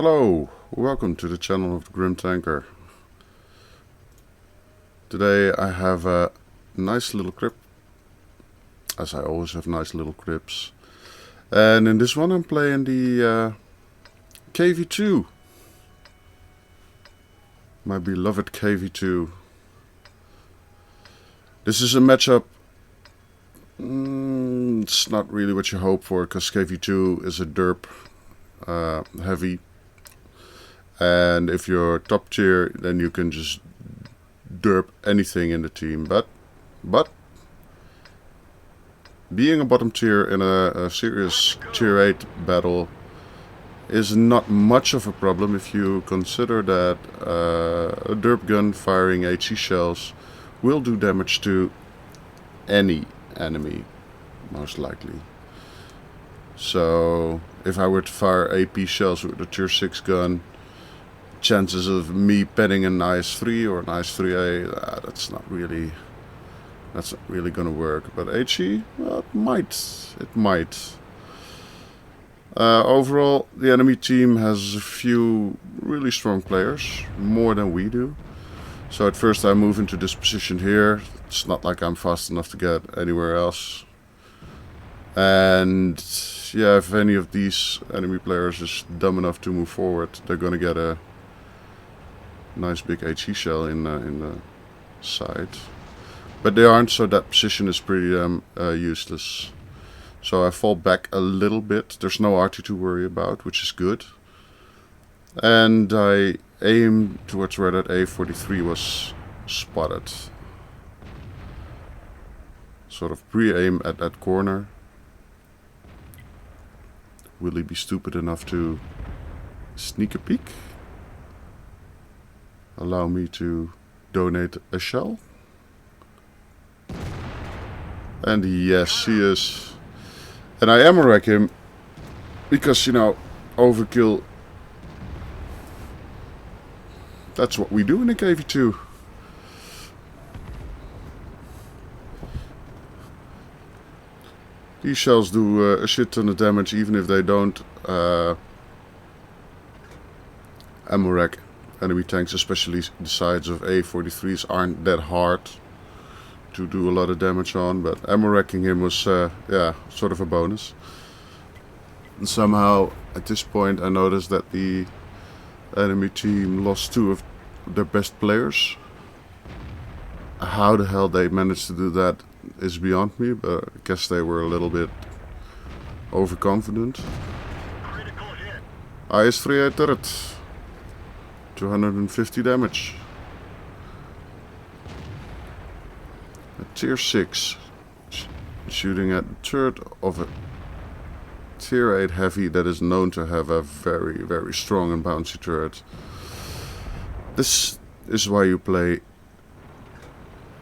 Hello, welcome to the channel of the Grim Tanker. Today I have a nice little crib, as I always have nice little cribs. And in this one I'm playing the KV2. My beloved KV2. This is a matchup, it's not really what you hope for, because KV2 is a derp heavy. And if you're top tier, then you can just derp anything in the team. But being a bottom tier in a serious tier 8 battle is not much of a problem if you consider that a derp gun firing HE shells will do damage to any enemy, most likely. So if I were to fire AP shells with a tier 6 gun, chances of me penning an IS-3 or an IS-3A, that's not really gonna work. But HE, well, it might. Overall, the enemy team has a few really strong players, more than we do. So at first I move into this position here. It's not like I'm fast enough to get anywhere else. And yeah, if any of these enemy players is dumb enough to move forward, they're gonna get a nice big HE shell in the side. But they aren't, so that position is pretty useless. So I fall back a little bit. There's no RT to worry about, which is good. And I aim towards where that A43 was spotted. Sort of pre-aim at that corner. Will he be stupid enough to sneak a peek? Allow me to donate a shell? And yes, he is. And I ammo wreck him because, you know, overkill. That's what we do in the KV2. These shells do a shit ton of damage even if they don't ammo wreck enemy tanks, especially the sides of A43s aren't that hard to do a lot of damage on, but ammo wrecking him was, yeah, sort of a bonus. And somehow, at this point, I noticed that the enemy team lost 2 of their best players. How the hell they managed to do that is beyond me, but I guess they were a little bit overconfident. IS-3A turret. 250 damage. A tier 6 shooting at the turret of a tier 8 heavy that is known to have a very, very strong and bouncy turret. This is why you play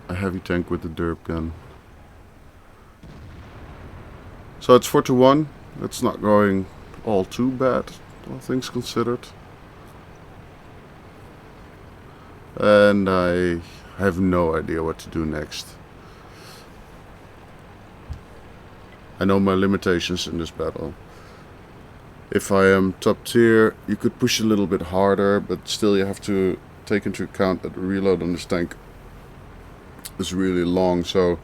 a heavy tank with the derp gun. So it's 4-1. It's not going all too bad, all things considered. And I have no idea what to do next. I know my limitations in this battle. If I am top tier, you could push a little bit harder, but still you have to take into account that the reload on this tank is really long. So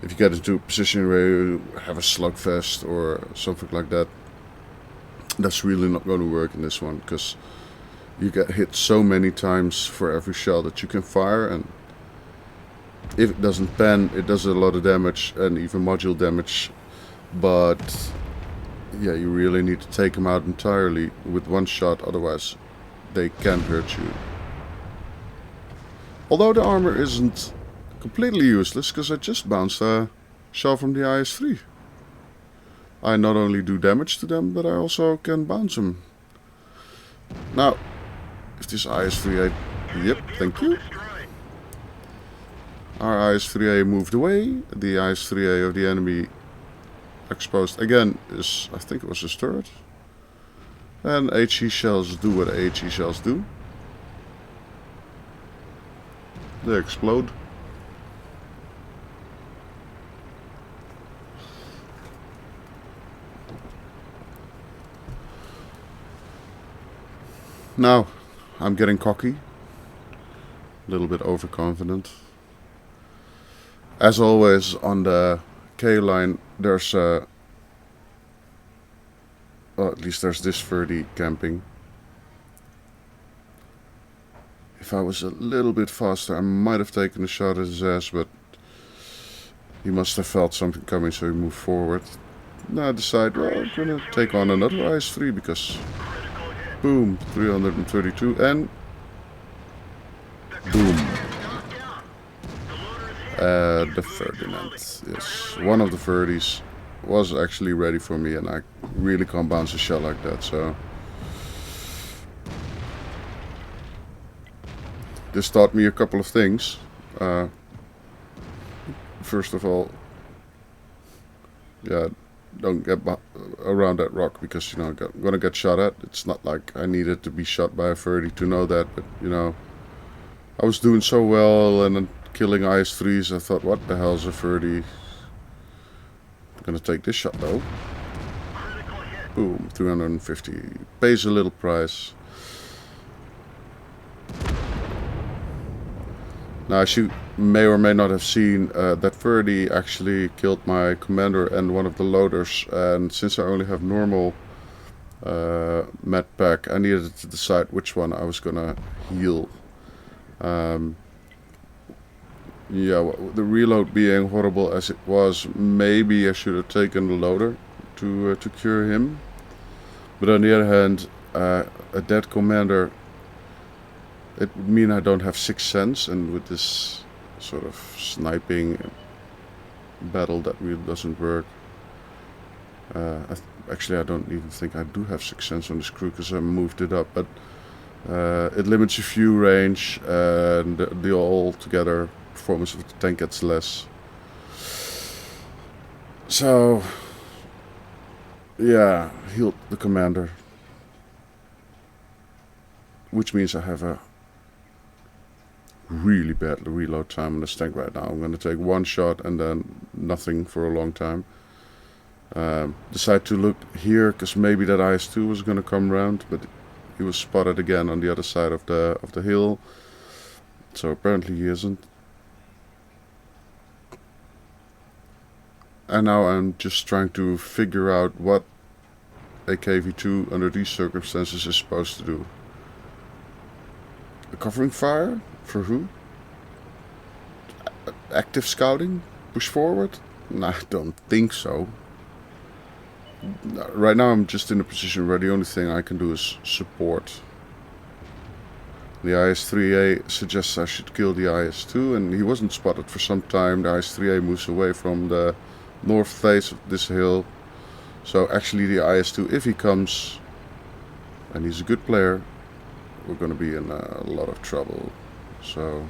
if you get into a position where you have a slugfest or something like that, that's really not going to work in this one, because you get hit so many times for every shell that you can fire, and if it doesn't pen, it does a lot of damage and even module damage. But yeah, you really need to take them out entirely with one shot, otherwise they can hurt you. Although the armor isn't completely useless, because I just bounced a shell from the IS-3. I not only do damage to them, but I also can bounce them. Now, if this IS-3A... Yep, thank you. Our IS-3A moved away. The IS-3A of the enemy exposed again is... I think it was his turret. And HE shells do what HE shells do. They explode. Now, I'm getting cocky. A little bit overconfident. As always, on the K line, there's well, at least there's this 30 camping. If I was a little bit faster, I might have taken a shot at his ass, but he must have felt something coming, so he moved forward. Now I decide, well, I'm gonna take on another IS-3 because, boom, 332 and boom. The Ferdinand, yes, one of the 30s was actually ready for me, and I really can't bounce a shot like that, so this taught me a couple of things. First of all, yeah, don't get around that rock because, you know, I'm gonna get shot at. It's not like I needed to be shot by a 30 to know that, but, you know, I was doing so well and then killing IS-3s, I thought, what the hell's a 30? I'm gonna take this shot though. Boom, 350. Pays a little price. Now, as you may or may not have seen, that 30 actually killed my commander and one of the loaders, and since I only have normal med pack, I needed to decide which one I was gonna heal. Yeah, the reload being horrible as it was, maybe I should have taken the loader to cure him. But on the other hand, a dead commander, it would mean I don't have Sixth Sense, and with this sort of sniping battle, that really doesn't work. Actually, I don't even think I do have Sixth Sense on this crew because I moved it up, but it limits your view range, and the altogether performance of the tank gets less. So, yeah, healed the commander, which means I have a really bad reload time on this tank right now. I'm going to take one shot and then nothing for a long time. Decide to look here because maybe that IS-2 was going to come around, but he was spotted again on the other side of the hill. So apparently he isn't. And now I'm just trying to figure out what a KV2 under these circumstances is supposed to do. A covering fire? For who? Active scouting? Push forward? Nah, I don't think so. Right now I'm just in a position where the only thing I can do is support. The IS-3A suggests I should kill the IS-2, and he wasn't spotted for some time. The IS-3A moves away from the north face of this hill. So actually the IS-2, if he comes, and he's a good player, we're going to be in a lot of trouble. So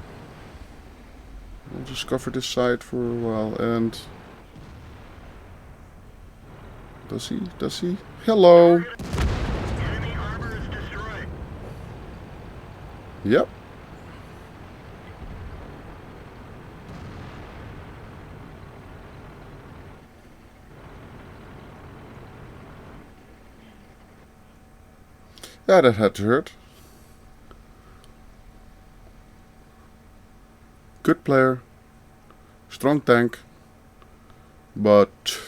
we'll just cover this side for a while. And does he? Hello. Enemy armor is destroyed. Yep. Yeah, that had to hurt. Good player, strong tank, but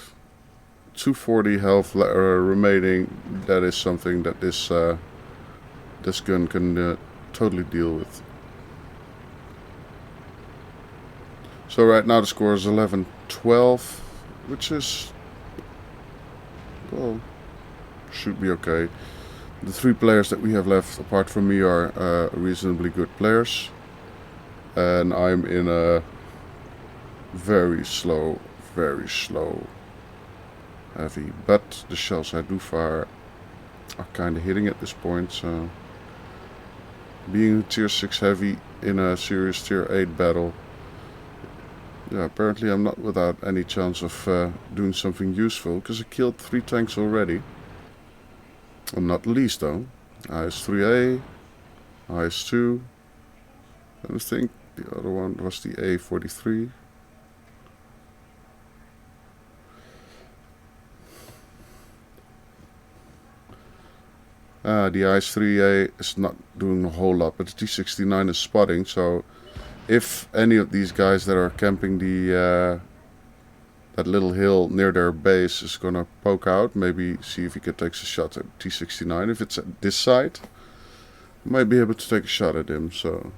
240 health remaining. That is something that this gun can totally deal with. So right now the score is 11-12, which is, well, should be okay. The three players that we have left, apart from me, are reasonably good players. And I'm in a very slow heavy. But the shells I do fire are kind of hitting at this point. So being a tier 6 heavy in a serious tier 8 battle, yeah, apparently I'm not without any chance of doing something useful, because I killed 3 tanks already. And not least though, IS-3A, IS-2, and I think the other one was the A-43. The IS-3A is not doing a whole lot, but the T-69 is spotting, so if any of these guys that are camping the that little hill near their base is gonna poke out, maybe see if he can take a shot at T-69. If it's at this side, might be able to take a shot at him, so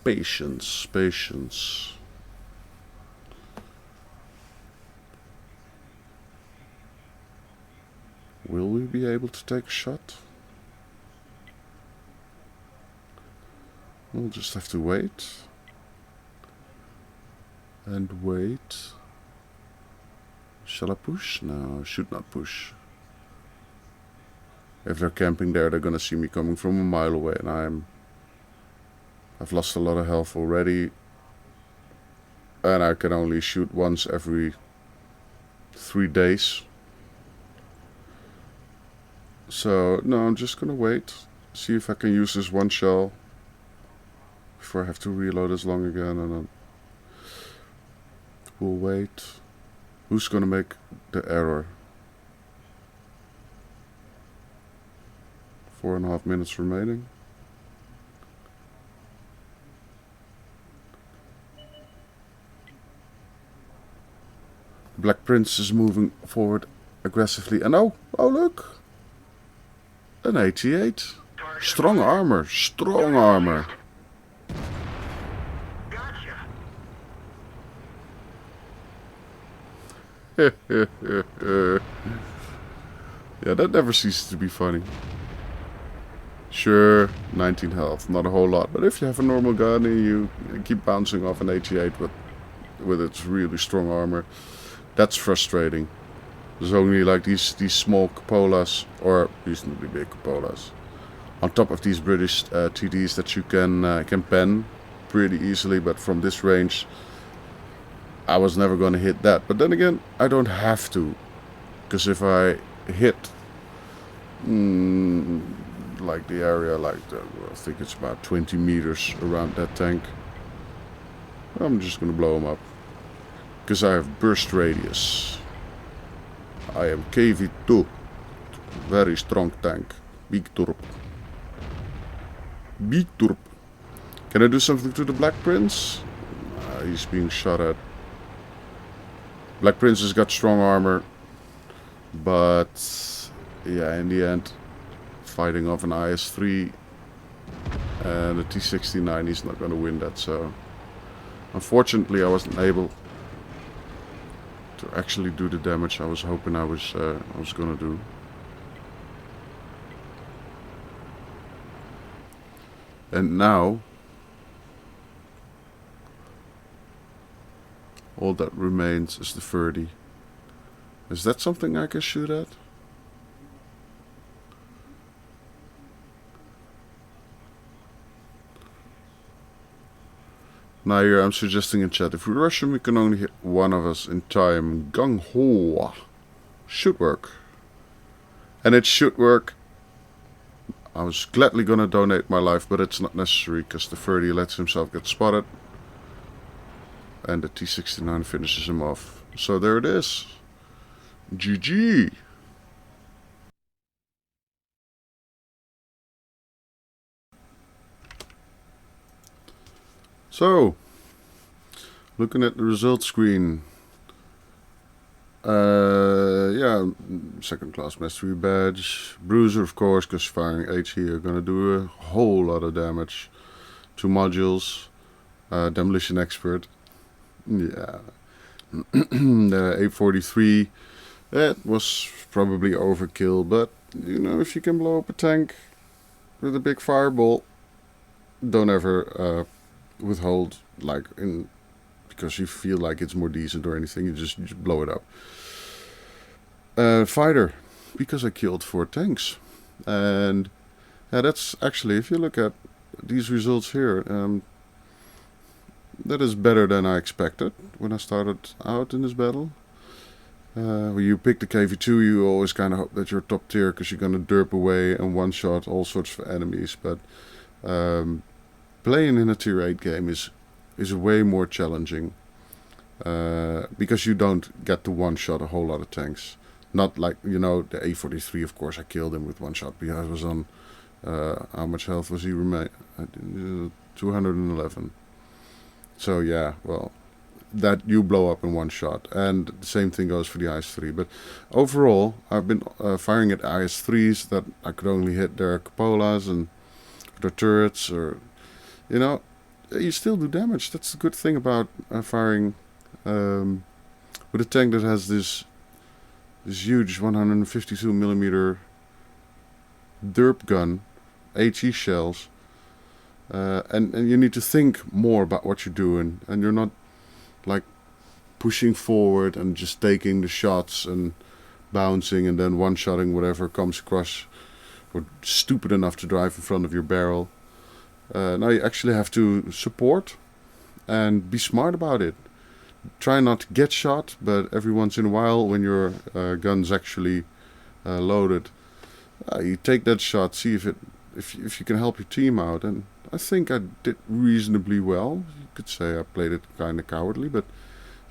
patience, patience. Will we be able to take a shot? We'll just have to wait. And wait. Shall I push? No, I should not push. If they're camping there, they're gonna see me coming from a mile away, and I've lost a lot of health already. And I can only shoot once every 3 days. So, no, I'm just gonna wait. See if I can use this one shell before I have to reload as long again, and then we'll wait. Who's gonna make the error? 4.5 minutes remaining. Black Prince is moving forward aggressively, and oh look! An 88. Strong armor, strong armor. Gotcha. Yeah, that never ceases to be funny. Sure, 19 health, not a whole lot, but if you have a normal gun and you keep bouncing off an 88 with its really strong armor, that's frustrating. There's only like these small cupolas, or reasonably big cupolas, on top of these British TDs that you can pen pretty easily, but from this range I was never going to hit that. But then again, I don't have to, because if I hit like the area, like I think it's about 20 meters around that tank, I'm just going to blow him up, because I have burst radius. I am KV2, very strong tank, big turp. Big turp. Can I do something to the Black Prince? He's being shot at. Black Prince has got strong armor, but yeah, in the end, fighting off an IS-3 and a T-69, he's not going to win that. So unfortunately, I wasn't able to actually do the damage I was hoping I was going to do. And now all that remains is the 30. Is that something I can shoot at? Now here I'm suggesting in chat, if we rush him we can only hit one of us in time. Gung ho! Should work. And it should work. I was gladly gonna donate my life, but it's not necessary, because the 30 lets himself get spotted. And the T-69 finishes him off. So there it is. GG! So, looking at the results screen, yeah, second class mastery badge, bruiser of course, because firing H here gonna do a whole lot of damage. 2 modules, demolition expert, yeah, the A43, that was probably overkill, but you know, if you can blow up a tank with a big fireball, don't ever withhold, like because you feel like it's more decent or anything, you just blow it up. Fighter, because I killed 4 tanks, and yeah, that's actually, if you look at these results here, that is better than I expected when I started out in this battle. When you pick the KV2, you always kind of hope that you're top tier, because you're gonna derp away and one-shot all sorts of enemies, but playing in a tier 8 game is way more challenging, because you don't get to one-shot a whole lot of tanks. Not like, you know, the A43, of course, I killed him with one shot because I was on, how much health was he remain? 211. So yeah, well, that you blow up in one shot. And the same thing goes for the IS-3. But overall, I've been firing at IS-3s that I could only hit their cupolas and their turrets, or, you know, you still do damage. That's the good thing about firing with a tank that has this huge 152 millimeter Derp gun, HE shells, and you need to think more about what you're doing, and you're not like pushing forward and just taking the shots and bouncing and then one-shotting whatever comes across or stupid enough to drive in front of your barrel. Now you actually have to support and be smart about it. Try not to get shot, but every once in a while when your gun's actually loaded, you take that shot, see if you can help your team out. And I think I did reasonably well. You could say I played it kind of cowardly, but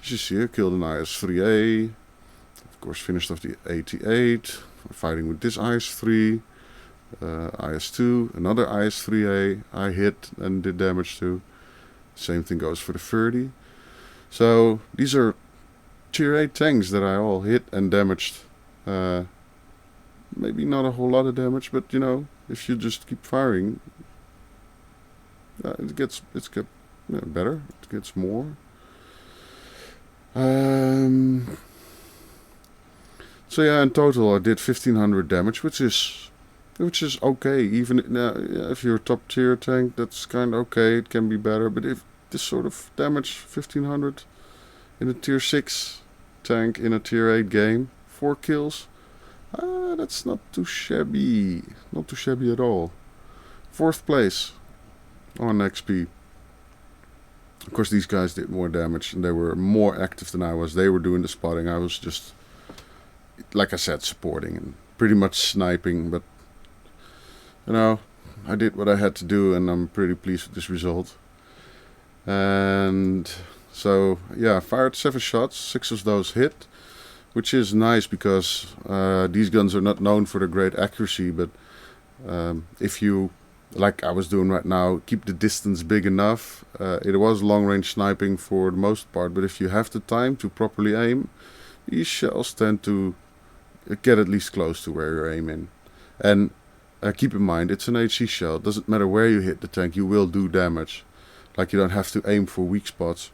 as you see, I killed an IS-3A, of course finished off the 88, fighting with this IS-3, IS-2, another IS-3A I hit and did damage to. Same thing goes for the 30. So these are tier 8 tanks that I all hit and damaged. Maybe not a whole lot of damage, but you know, if you just keep firing, it gets better. It gets more. So yeah, in total I did 1500 damage, which is okay. Even if you're a top tier tank, that's kind of okay. It can be better, but if this sort of damage, 1500 in a tier 6 tank in a tier 8 game, 4 kills, that's not too shabby. Not too shabby at all. 4th place on XP. Of course, these guys did more damage and they were more active than I was. They were doing the spotting. I was just, like I said, supporting and pretty much sniping. But, you know, I did what I had to do and I'm pretty pleased with this result. And so, yeah, I fired 7 shots. 6 of those hit, which is nice because these guns are not known for their great accuracy. But if you, like I was doing right now, keep the distance big enough. It was long-range sniping for the most part, but if you have the time to properly aim, these shells tend to get at least close to where you're aiming. And keep in mind, it's an HE shell. It doesn't matter where you hit the tank, you will do damage. Like, you don't have to aim for weak spots.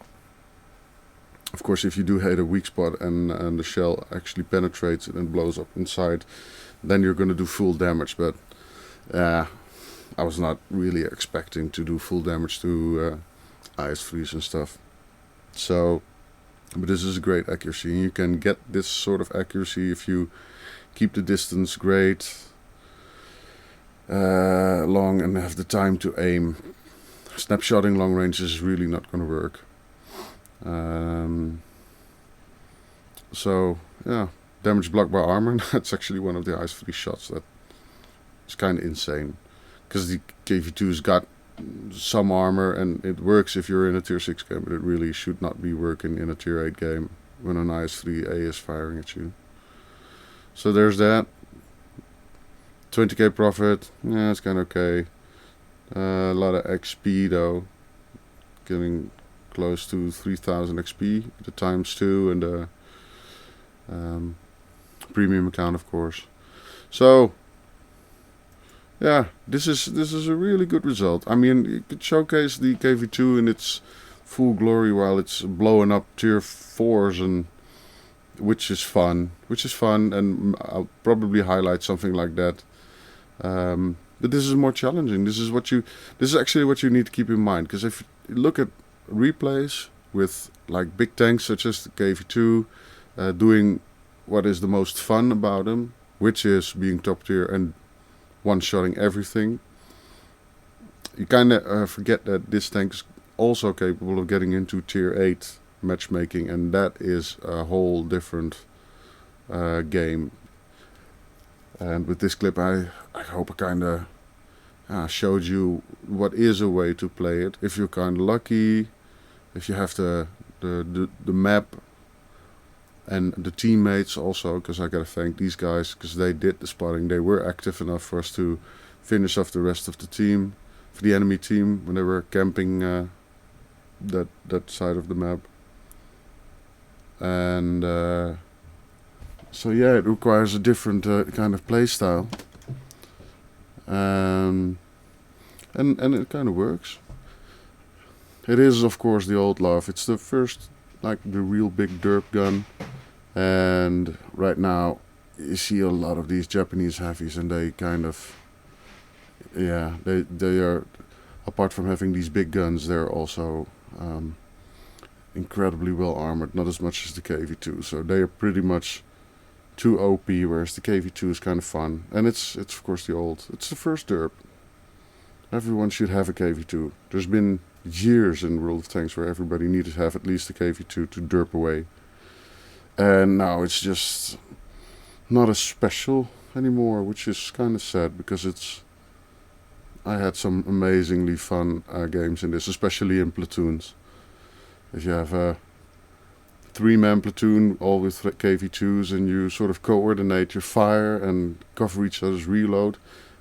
Of course, if you do hit a weak spot and the shell actually penetrates it and blows up inside, then you're going to do full damage. But I was not really expecting to do full damage to IS-3s and stuff. So, but this is a great accuracy. And you can get this sort of accuracy if you keep the distance great, long, and have the time to aim. Snapshotting long range is really not going to work. So, yeah, damage blocked by armor. That's actually one of the IS-3 shots that is kind of insane. Because the KV2's got some armor and it works if you're in a tier 6 game, but it really should not be working in a tier 8 game when an IS-3A is firing at you. So there's that. 20k profit, yeah, it's kind of okay. A lot of XP though, getting close to 3000 XP, the ×2 and the premium account, of course. So yeah, this is a really good result. I mean, you could showcase the KV2 in its full glory while it's blowing up tier 4s, and which is fun, and I'll probably highlight something like that. But this is more challenging. This is actually what you need to keep in mind, because if you look at replays with like big tanks such as the KV2, doing what is the most fun about them, which is being top tier and one-shotting everything, you kind of forget that this tank is also capable of getting into tier 8 matchmaking, and that is a whole different game. And with this clip I hope I kind of showed you what is a way to play it. If you're kind of lucky, if you have the map And the teammates also, because I gotta thank these guys, because they did the spotting. They were active enough for us to finish off the rest of the team, for the enemy team, when they were camping that side of the map. And so yeah, it requires a different kind of play style. And it kind of works. It is, of course, the old love. It's the first, like, the real big derp gun. And right now, you see a lot of these Japanese heavies, and they kind of, yeah, they are, apart from having these big guns, they're also incredibly well armored. Not as much as the KV2, so they are pretty much too OP, whereas the KV2 is kind of fun. And it's of course it's the first derp. Everyone should have a KV2. There's been years in World of Tanks where everybody needed to have at least a KV2 to derp away. And now it's just not as special anymore, which is kind of sad, because I had some amazingly fun games in this, especially in platoons. If you have a 3-man platoon, all with KV2s, and you sort of coordinate your fire and cover each other's reload,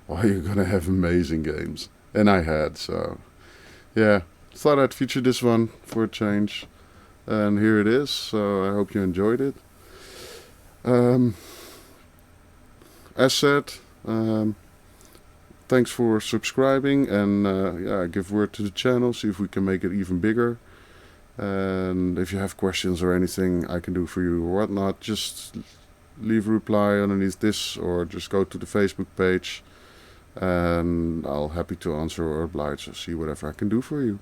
oh, you're gonna have amazing games. And I had, so yeah, thought I'd feature this one for a change. And here it is, so I hope you enjoyed it. As said, thanks for subscribing, and yeah, give word to the channel, see if we can make it even bigger. And if you have questions or anything I can do for you or whatnot, just leave a reply underneath this, or just go to the Facebook page, and I'll happy to answer or oblige or see whatever I can do for you.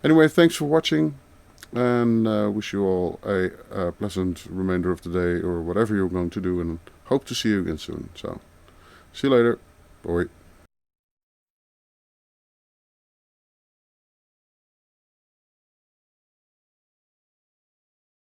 Anyway, thanks for watching, and wish you all a pleasant remainder of the day, or whatever you're going to do, and hope to see you again soon. So, see you later. Bye.